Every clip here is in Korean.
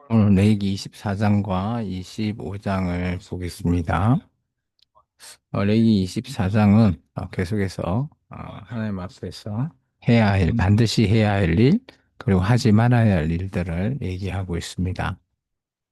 오늘 레위기 24장과 25장을 보겠습니다. 레위기 24장은 계속해서 하나님 앞에서 반드시 해야 할 일, 그리고 하지 말아야 할 일들을 얘기하고 있습니다.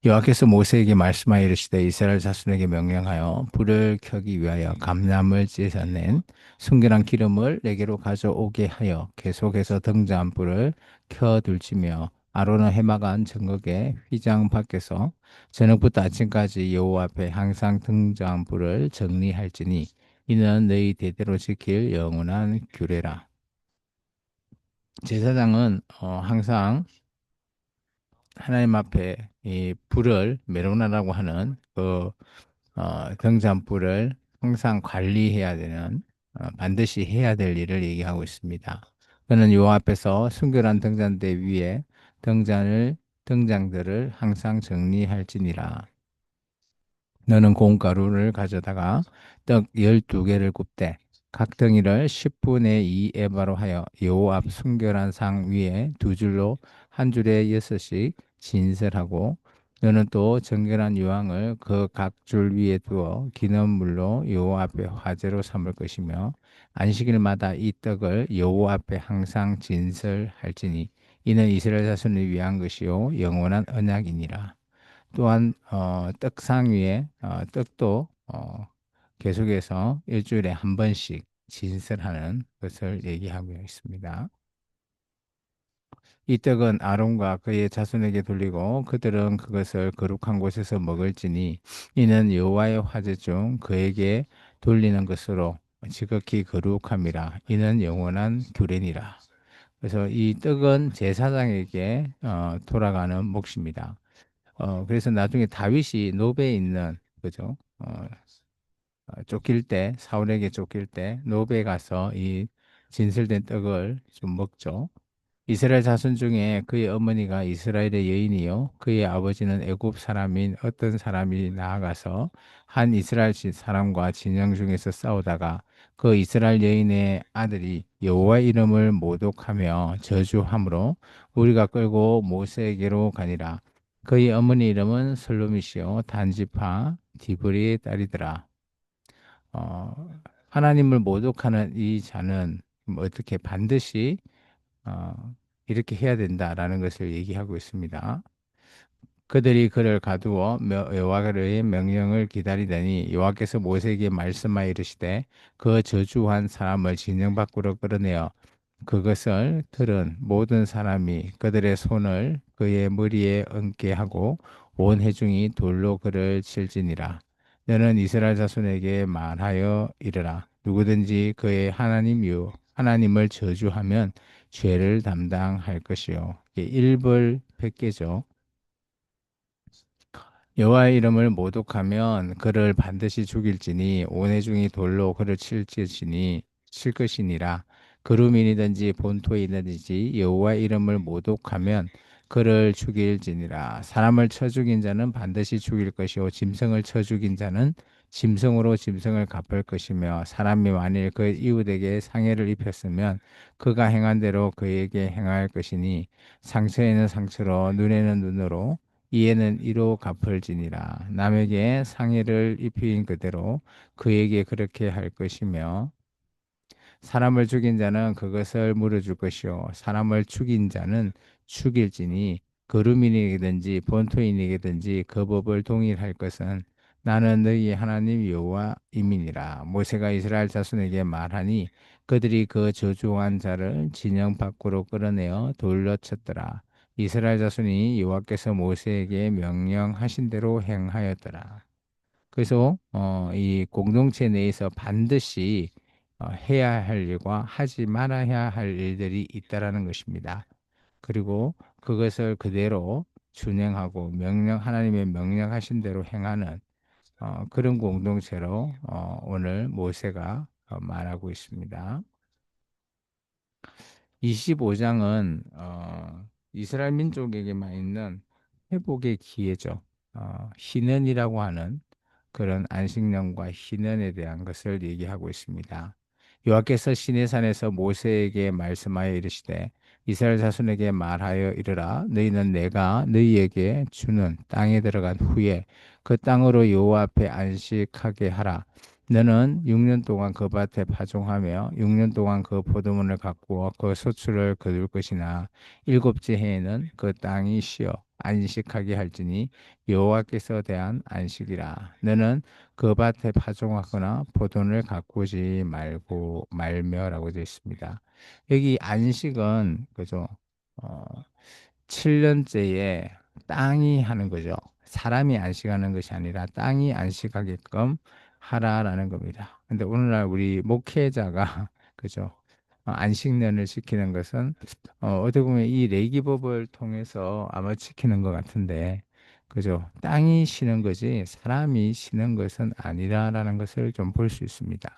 여호와께서 모세에게 말씀하여 이르시되 이스라엘 자손에게 명령하여 불을 켜기 위하여 감람을 찢어낸 순결한 기름을 내게로 가져오게 하여 계속해서 등잔 불을 켜둘지며 아론은 해마간 정극의 휘장 밖에서 저녁부터 아침까지 여호와 앞에 항상 등잔 불을 정리할지니 이는 너희 대대로 지킬 영원한 규례라. 제사장은 항상 하나님 앞에 이 불을 메로나라고 하는 등잔불을 항상 관리해야 되는 반드시 해야 될 일을 얘기하고 있습니다. 그는 요 앞에서 순결한 등잔대 위에 등잔을 등장들을 항상 정리할지니라. 너는 콩가루를 가져다가 떡 12개를 굽되 각 덩이를 10분의 2 에바로 하여 여호와 앞 순결한 상 위에 두 줄로 한 줄에 6씩 진설하고 너는 또 정결한 유황을 그 각 줄 위에 두어 기는 물로 여호와 앞에 화제로 삼을 것이며 안식일마다 이 떡을 여호와 앞에 항상 진설할지니 이는 이스라엘 자손을 위한 것이요 영원한 언약이니라. 또한 떡상 위에 떡도 계속해서 일주일에 한 번씩 진설하는 것을 얘기하고 있습니다. 이 떡은 아론과 그의 자손에게 돌리고 그들은 그것을 거룩한 곳에서 먹을지니 이는 여호와의 화제 중 그에게 돌리는 것으로 지극히 거룩함이라. 이는 영원한 규례니라. 그래서 이 떡은 제사장에게 돌아가는 몫입니다. 그래서 나중에 다윗이 노베에 있는 그죠? 쫓길 때 사울에게 쫓길 때 노베에 가서 이 진설된 떡을 좀 먹죠. 이스라엘 자손 중에 그의 어머니가 이스라엘의 여인이요 그의 아버지는 애굽 사람인 어떤 사람이 나아가서 한 이스라엘 사람과 진영 중에서 싸우다가 그 이스라엘 여인의 아들이 여호와의 이름을 모독하며 저주함으로 우리가 끌고 모세에게로 가니라. 그의 어머니 이름은 슬로미시요 단지파 디브리의 딸이더라. 어, 하나님을 모독하는 이 자는 어떻게 반드시 이렇게 해야 된다라는 것을 얘기하고 있습니다. 그들이 그를 가두어 여호와의 명령을 기다리더니 여호와께서 모세에게 말씀하여 이르시되 그 저주한 사람을 진영 밖으로 끌어내어 그것을 들은 모든 사람이 그들의 손을 그의 머리에 얹게 하고 온 회중이 돌로 그를 칠지니라. 너는 이스라엘 자손에게 말하여 이르라. 누구든지 그의 하나님을 저주하면 죄를 담당할 것이요. 이게 일벌백계죠. 여호와의 이름을 모독하면 그를 반드시 죽일지니 온 회중이 돌로 그를 칠 것이니라. 그루민이든지 본토이든지 여호와의 이름을 모독하면 그를 죽일지니라. 사람을 쳐 죽인 자는 반드시 죽일 것이요 짐승을 쳐 죽인 자는 짐승으로 짐승을 갚을 것이며 사람이 만일 그 이웃에게 상해를 입혔으면 그가 행한 대로 그에게 행할 것이니 상처에는 상처로 눈에는 눈으로 이에는 이로 갚을지니라. 남에게 상해를 입힌 그대로 그에게 그렇게 할 것이며 사람을 죽인 자는 그것을 물어줄 것이요 사람을 죽인 자는 죽일지니 거루민이든지 본토인이든지 그 법을 동일할 것은 나는 너희 하나님 여호와임이니라. 모세가 이스라엘 자손에게 말하니 그들이 그 저주한 자를 진영 밖으로 끌어내어 돌려 쳤더라. 이스라엘 자손이 여호와께서 모세에게 명령하신 대로 행하였더라. 그래서 이 공동체 내에서 반드시 해야 할 일과 하지 말아야 할 일들이 있다라는 것입니다. 그리고 그것을 그대로 준행하고 하나님의 명령하신 대로 행하는 그런 공동체로 오늘 모세가 말하고 있습니다. 25장은 이스라엘 민족에게만 있는 회복의 기회죠. 희년이라고 하는 그런 안식년과 희년에 대한 것을 얘기하고 있습니다. 여호와께서 시내산에서 모세에게 말씀하여 이르시되 이스라엘 자손에게 말하여 이르라. 너희는 내가 너희에게 주는 땅에 들어간 후에 그 땅으로 여호와 앞에 안식하게 하라. 너는 6년 동안 그 밭에 파종하며 6년 동안 그 포도원을 가꾸어 그 소출을 거둘 것이나 일곱째 해에는 그 땅이 쉬어 안식하게 할지니 여호와께서 대한 안식이라. 너는 그 밭에 파종하거나 포도원을 가꾸지 말고 말며라고 되어 있습니다. 여기 안식은 그죠? 어, 7년째에 땅이 하는 거죠. 사람이 안식하는 것이 아니라 땅이 안식하게끔 하라라는 겁니다. 근데 오늘날 우리 목회자가 그죠? 안식년을 지키는 것은 어떻게 보면 이 레위기법을 통해서 아마 지키는 것 같은데 그죠? 땅이 쉬는 거지 사람이 쉬는 것은 아니라라는 것을 좀 볼 수 있습니다.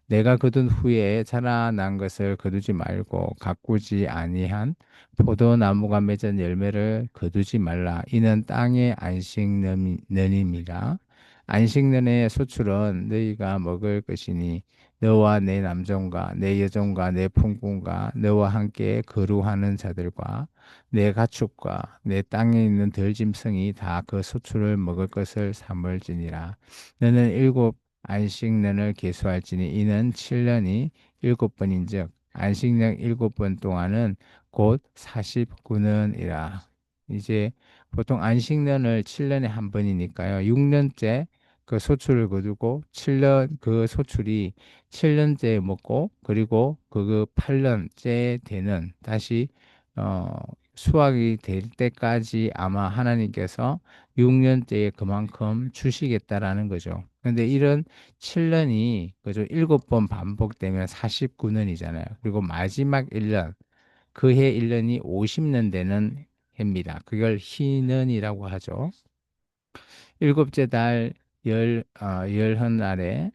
내가 거둔 후에 자라난 것을 거두지 말고 가꾸지 아니한 포도나무가 맺은 열매를 거두지 말라. 이는 땅의 안식년임이라. 안식년의 소출은 너희가 먹을 것이니 너와 내 남종과 내 여종과 내 품꾼과 너와 함께 거류하는 자들과 내 가축과 내 땅에 있는 들짐승이 다 그 소출을 먹을 것을 삼을지니라. 너는 일곱 안식년을 계수할지니 이는 7년이 7번인즉 안식년 7번 동안은 곧 49년이라. 이제 보통 안식년을 7년에 한 번이니까요. 6년째 그 소출을 거두고 7년 그 소출이 7년째 먹고 그리고 그 8년째 되는 다시 어 수확이 될 때까지 아마 하나님께서 6년째에 그만큼 주시겠다라는 거죠. 근데 이런 7년이 그죠? 7번 반복되면 49년이잖아요. 그리고 마지막 1년, 그 해 1년이 50년 되는 해입니다. 그걸 희년이라고 하죠. 일곱째 달 열흔 날에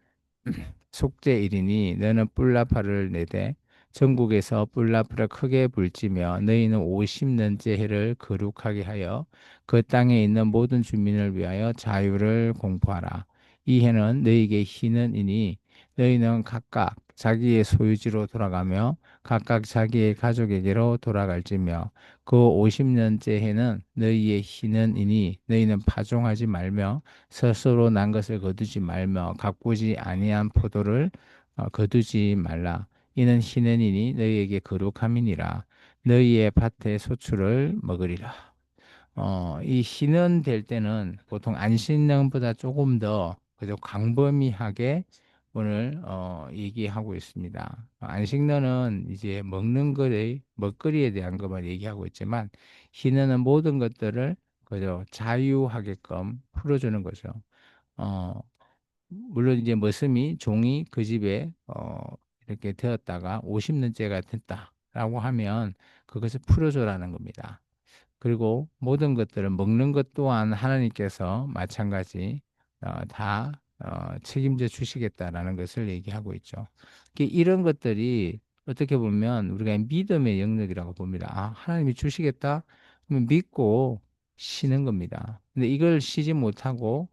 속죄일이니 너는 뿔나팔을 내되 전국에서 뿔나팔을 크게 불지며 너희는 50년째 해를 거룩하게 하여 그 땅에 있는 모든 주민을 위하여 자유를 공포하라. 이 해는 너희에게 희는이니 너희는 각각 자기의 소유지로 돌아가며 각각 자기의 가족에게로 돌아갈지며 그 50년째 해는 너희의 희는이니 너희는 파종하지 말며 스스로 난 것을 거두지 말며 가꾸지 아니한 포도를 거두지 말라. 이는 희년이니 너희에게 거룩함이니라. 너희의 밭의 소출을 먹으리라. 이 희년 될 때는 보통 안식년보다 조금 더 그저 광범위하게 오늘 얘기하고 있습니다. 안식년은 이제 먹는 것의 먹거리에 대한 것만 얘기하고 있지만 희년은 모든 것들을 그저 자유하게끔 풀어주는 거죠. 어, 물론 이제 머슴이 종이 그 집에 이렇게 되었다가 50년째가 됐다라고 하면 그것을 풀어줘라는 겁니다. 그리고 모든 것들은 먹는 것 또한 하나님께서 마찬가지 다 책임져 주시겠다라는 것을 얘기하고 있죠. 이런 것들이 어떻게 보면 우리가 믿음의 영역이라고 봅니다. 아, 하나님이 주시겠다? 그러면 믿고 쉬는 겁니다. 근데 이걸 쉬지 못하고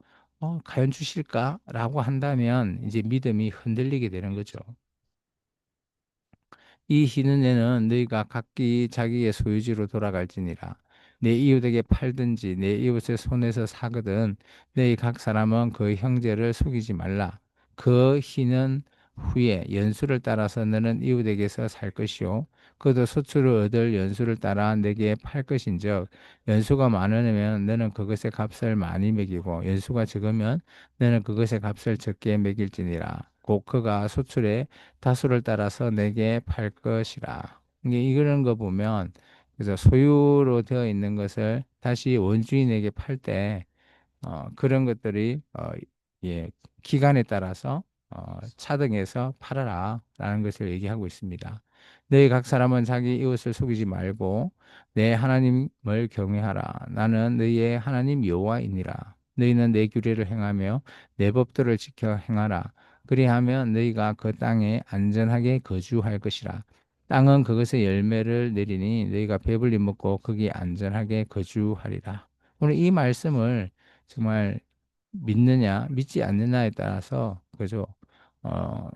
과연 주실까라고 한다면 이제 믿음이 흔들리게 되는 거죠. 이 희는 애는 너희가 각기 자기의 소유지로 돌아갈지니라. 내 이웃에게 팔든지 내 이웃의 손에서 사거든 너희 각 사람은 그 형제를 속이지 말라. 그 희는 후에 연수를 따라서 너는 이웃에게서 살 것이요 그도 소출을 얻을 연수를 따라 내게 팔 것인즉 연수가 많으면 너는 그것의 값을 많이 매기고 연수가 적으면 너는 그것의 값을 적게 매길지니라. 곧 그가 소출에 다수를 따라서 내게 팔 것이라. 이게 이런 거 보면 그래서 소유로 되어 있는 것을 다시 원주인에게 팔 때 그런 것들이 예, 기간에 따라서 차등해서 팔아라라는 것을 얘기하고 있습니다. 너희 각 사람은 자기 이웃을 속이지 말고 내 하나님을 경외하라. 나는 너희의 하나님 여호와이니라. 너희는 내 규례를 행하며 내 법도를 지켜 행하라. 그리하면 너희가 그 땅에 안전하게 거주할 것이라. 땅은 그것의 열매를 내리니 너희가 배불리 먹고 거기 안전하게 거주하리라. 오늘 이 말씀을 정말 믿느냐, 믿지 않느냐에 따라서 그죠?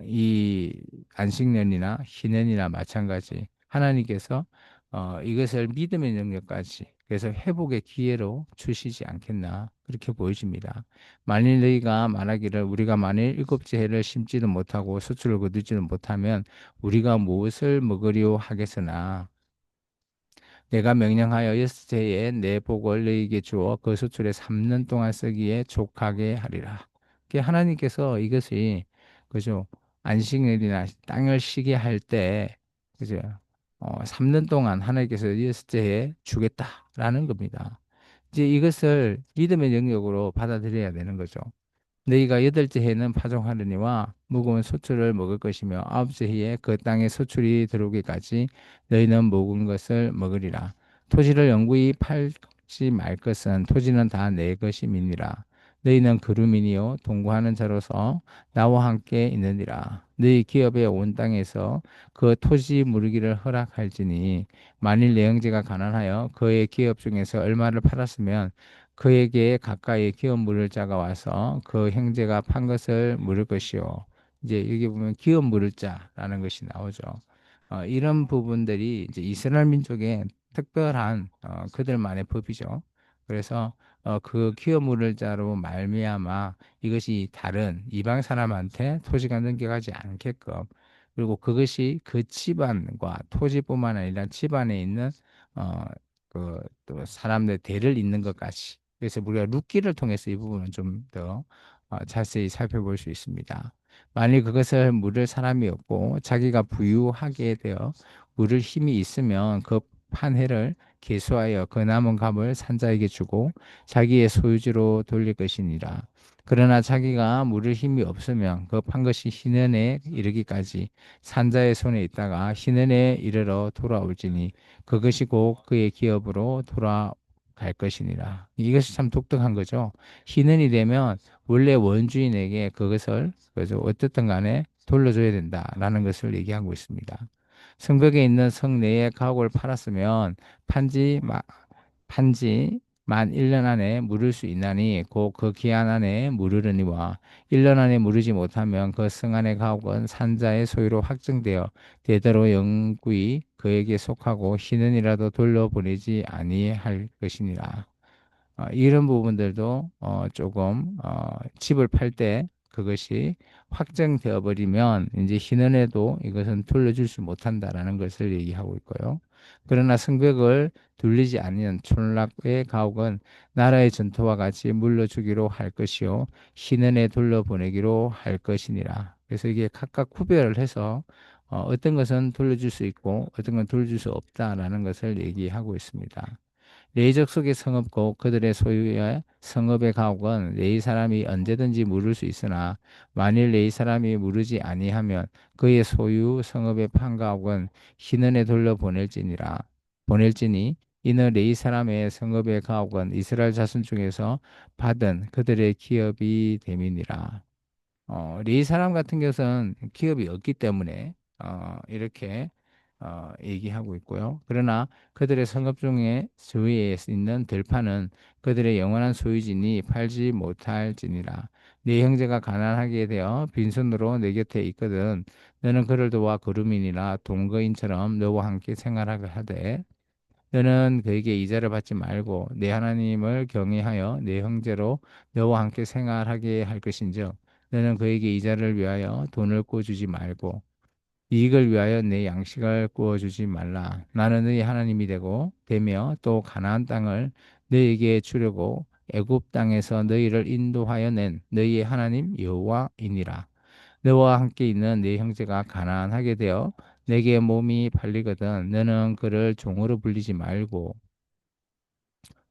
이 안식년이나 희년이나 마찬가지. 하나님께서 이것을 믿음의 능력까지 그래서 회복의 기회로 주시지 않겠나 그렇게 보여집니다. 만일 너희가 말하기를 우리가 만일 일곱째 해를 심지도 못하고 수출을 거두지는 못하면 우리가 무엇을 먹으리오 하겠으나 내가 명령하여 여섯째 해에 내 복을 너희에게 주어 그 수출에 3년 동안 쓰기에 족하게 하리라. 그게 하나님께서 이것이 그죠 안식일이나 땅을 쉬게 할 때 그죠 3년 동안 하나님께서 여섯째 해에 주겠다라는 겁니다. 이제 이것을 믿음의 영역으로 받아들여야 되는 거죠. 너희가 여덟째 해는 파종하느니와 무거운 소출을 먹을 것이며 아홉째 해에 그 땅에 소출이 들어오기까지 너희는 먹은 것을 먹으리라. 토지를 영구히 팔지 말 것은 토지는 다 내 것임이니라. 너희는 그루민이요 동거하는 자로서 나와 함께 있느니라. 너희 기업의 온 땅에서 그 토지 무르기를 허락할지니 만일 내 형제가 가난하여 그의 기업 중에서 얼마를 팔았으면 그에게 가까이 기업 물을 자가 와서 그 형제가 판 것을 물을 것이요. 이제 여기 보면 기업 물을 자라는 것이 나오죠. 이런 부분들이 이제 이스라엘 민족의 특별한 그들만의 법이죠. 그래서 그 기업 물을 자로 말미암아 이것이 다른 이방 사람한테 토지가 넘겨가지 않게끔 그리고 그것이 그 집안과 토지뿐만 아니라 집안에 있는 어, 또 사람들 대를 잇는 것까지 그래서 우리가 룻기를 통해서 이 부분은 좀 더 자세히 살펴볼 수 있습니다. 만일 그것을 물을 사람이 없고 자기가 부유하게 되어 물을 힘이 있으면 그 판 해를 계수하여 그 남은 값을 산자에게 주고 자기의 소유지로 돌릴 것이니라. 그러나 자기가 물을 힘이 없으면 그 판 것이 희년에 이르기까지 산자의 손에 있다가 희년에 이르러 돌아올지니 그것이 곧 그의 기업으로 돌아갈 것이니라. 이것이 참 독특한 거죠. 희년이 되면 원래 원주인에게 그것을 그래서 어떻든 간에 돌려줘야 된다라는 것을 얘기하고 있습니다. 성벽에 있는 성 내의 가옥을 팔았으면 판지 판지 만 1년 안에 물을 수 있나니 곧 그 기한 안에 물으려니와 1년 안에 물으지 못하면 그 성 안의 가옥은 산자의 소유로 확정되어 대대로 영구히 그에게 속하고 희는이라도 돌려보내지 아니할 것이니라. 이런 부분들도 조금 집을 팔 때 그것이 확정되어 버리면 이제 희년에도 이것은 돌려줄 수 못한다라는 것을 얘기하고 있고요. 그러나 성벽을 둘리지 않는 촌락의 가옥은 나라의 전토와 같이 물려주기로 할 것이요 희년에 돌려보내기로 할 것이니라. 그래서 이게 각각 구별을 해서 어떤 것은 돌려줄 수 있고 어떤 건 돌려줄 수 없다라는 것을 얘기하고 있습니다. 레이적 속의 성읍고 그들의 소유의 성읍의 가옥은 레이 사람이 언제든지 물을 수 있으나 만일 레이 사람이 물으지 아니하면 그의 소유 성읍의 판 가옥은 희는에 돌려 보낼지니 이는 레이 사람의 성읍의 가옥은 이스라엘 자손 중에서 받은 그들의 기업이 됨이니라. 레위 사람 같은 경우는 기업이 없기 때문에 이렇게 얘기하고 있고요. 그러나 그들의 성읍 중에 주위에 있는 들판은 그들의 영원한 소유지니 팔지 못할지니라. 네 형제가 가난하게 되어 빈손으로 내 곁에 있거든 너는 그를 도와 거루민이나 동거인처럼 너와 함께 생활하게 하되 너는 그에게 이자를 받지 말고 내 하나님을 경외하여 내 형제로 너와 함께 생활하게 할 것인즉 너는 그에게 이자를 위하여 돈을 꿔주지 말고 이익을 위하여 내 양식을 구워주지 말라. 나는 너희 하나님이 되며 또 가나안 땅을 너희에게 주려고 애굽 땅에서 너희를 인도하여 낸 너희의 하나님 여호와이니라. 너와 함께 있는 네 형제가 가난하게 되어 내게 몸이 팔리거든 너는 그를 종으로 불리지 말고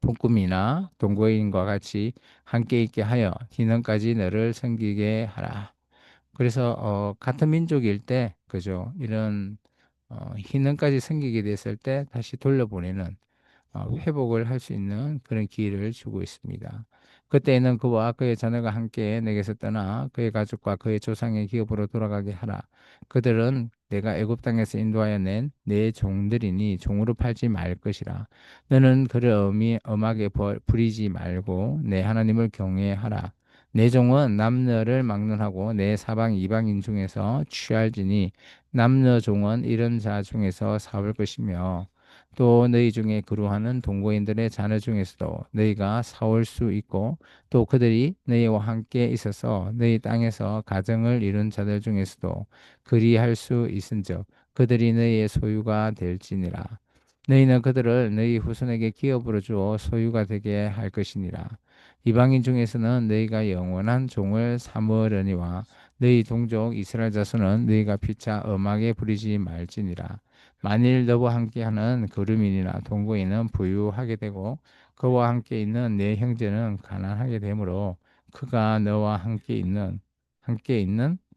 복금이나 동거인과 같이 함께 있게 하여 희년까지 너를 섬기게 하라. 그래서 같은 민족일 때 그죠 이런 희년까지 섬기게 됐을 때 다시 돌려보내는 회복을 할 수 있는 그런 기회를 주고 있습니다. 그때에는 그와 그의 자녀가 함께 내게서 떠나 그의 가족과 그의 조상의 기업으로 돌아가게 하라. 그들은 내가 애굽 땅에서 인도하여 낸 내 종들이니 종으로 팔지 말 것이라. 너는 그를 엄하게 부리지 말고 내 하나님을 경외하라. 내 종은 남녀를 막론하고 내 사방 이방인 중에서 취할지니 남녀 종은 이런 자 중에서 사올 것이며 또 너희 중에 그루하는 동거인들의 자녀 중에서도 너희가 사올 수 있고 또 그들이 너희와 함께 있어서 너희 땅에서 가정을 이룬 자들 중에서도 그리할 수 있은즉 그들이 너희의 소유가 될지니라. 너희는 그들을 너희 후손에게 기업으로 주어 소유가 되게 할 것이니라. 이방인 중에서는 너희가 영원한 종을 삼으려니와 너희 동족 이스라엘 자손은 너희가 피차 엄하게 부리지 말지니라. 만일 너와 함께하는 거류민이나 동거인은 부유하게 되고 그와 함께 있는 내 형제는 가난하게 되므로 그가 너와 함께 있는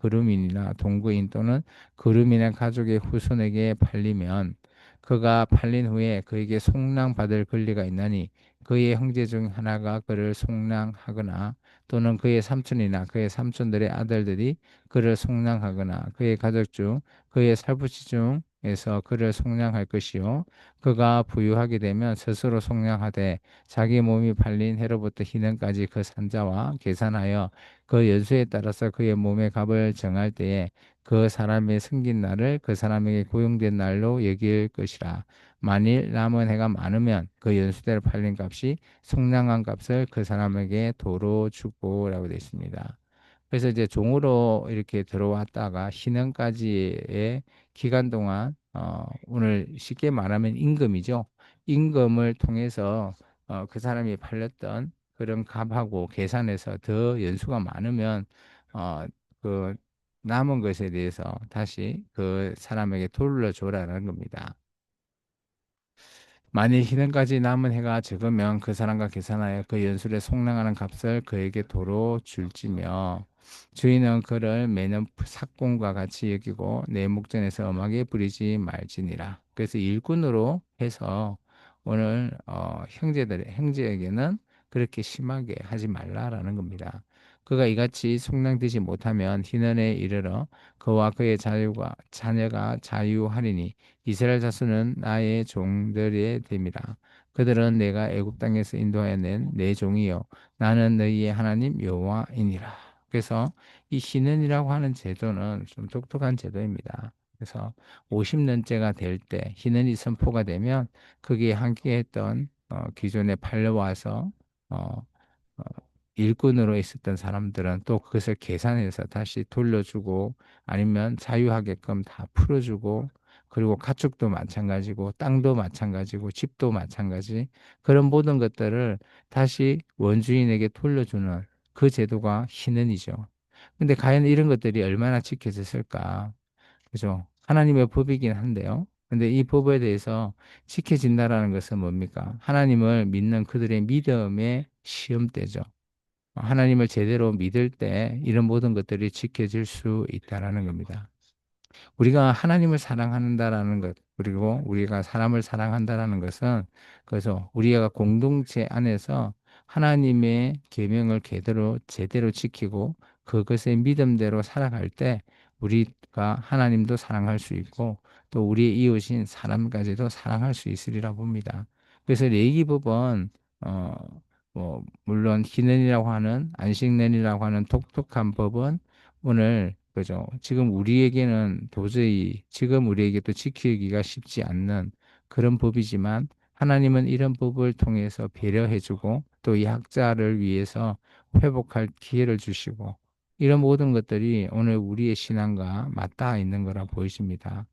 거류민이나 동거인 또는 거류민의 가족의 후손에게 팔리면 그가 팔린 후에 그에게 속량받을 권리가 있나니 그의 형제 중 하나가 그를 속량하거나 또는 그의 삼촌이나 그의 삼촌들의 아들들이 그를 속량하거나 그의 가족 중 그의 살부치 중에서 그를 속량할 것이요 그가 부유하게 되면 스스로 속량하되 자기 몸이 팔린 해로부터 희년까지 그 산자와 계산하여 그 연수에 따라서 그의 몸의 값을 정할 때에 그 사람의 승긴 날을 그 사람에게 고용된 날로 여길 것이라. 만일 남은 해가 많으면 그 연수대로 팔린 값이 속량한 값을 그 사람에게 도로 주고라고 되어 있습니다. 그래서 이제 종으로 이렇게 들어왔다가 희년까지의 기간 동안 오늘 쉽게 말하면 임금이죠. 임금을 통해서 그 사람이 팔렸던 그런 값하고 계산해서 더 연수가 많으면 어, 그 남은 것에 대해서 다시 그 사람에게 돌려줘라는 겁니다. 만일 희년까지 남은 해가 적으면 그 사람과 계산하여 그 연술에 속량하는 값을 그에게 도로 줄지며 주인은 그를 매년 삭공과 같이 여기고 내 목전에서 엄하게 부리지 말지니라. 그래서 일꾼으로 해서 오늘 형제에게는 그렇게 심하게 하지 말라라는 겁니다. 그가 이같이 속량되지 못하면 희년에 이르러 그와 그의 자녀가 자유하리니 이스라엘 자손은 나의 종들의 됨이라. 그들은 내가 애굽 땅에서 인도하여 낸 내 종이요 나는 너희의 하나님 여호와이니라. 그래서 이 희년이라고 하는 제도는 좀 독특한 제도입니다. 그래서 50년째가 될 때 희년이 선포가 되면 거기에 함께했던 기존에 팔려와서 어, 어, 일꾼으로 있었던 사람들은 또 그것을 계산해서 다시 돌려주고 아니면 자유하게끔 다 풀어주고 그리고 가축도 마찬가지고 땅도 마찬가지고 집도 마찬가지 그런 모든 것들을 다시 원주인에게 돌려주는 그 제도가 희는이죠. 근데 과연 이런 것들이 얼마나 지켜졌을까? 그죠? 하나님의 법이긴 한데요. 근데 이 법에 대해서 지켜진다라는 것은 뭡니까? 하나님을 믿는 그들의 믿음의 시험대죠. 하나님을 제대로 믿을 때 이런 모든 것들이 지켜질 수 있다라는 겁니다. 우리가 하나님을 사랑한다라는 것, 그리고 우리가 사람을 사랑한다라는 것은 그래서 우리가 공동체 안에서 하나님의 계명을 제대로 지키고 그것의 믿음대로 살아갈 때 우리가 하나님도 사랑할 수 있고 또 우리의 이웃인 사람까지도 사랑할 수 있으리라 봅니다. 그래서 레위기법은 물론 희년이라고 하는 안식년이라고 하는 독특한 법은 오늘 그죠. 지금 우리에게 또 지키기가 쉽지 않는 그런 법이지만 하나님은 이런 법을 통해서 배려해주고 또 이 학자를 위해서 회복할 기회를 주시고 이런 모든 것들이 오늘 우리의 신앙과 맞닿아 있는 거라 보이십니다.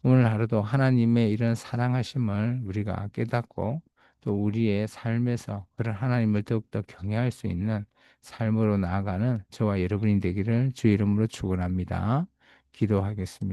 오늘 하루도 하나님의 이런 사랑하심을 우리가 깨닫고 또 우리의 삶에서 그런 하나님을 더욱더 경외할 수 있는 삶으로 나아가는 저와 여러분이 되기를 주의 이름으로 축원합니다. 기도하겠습니다.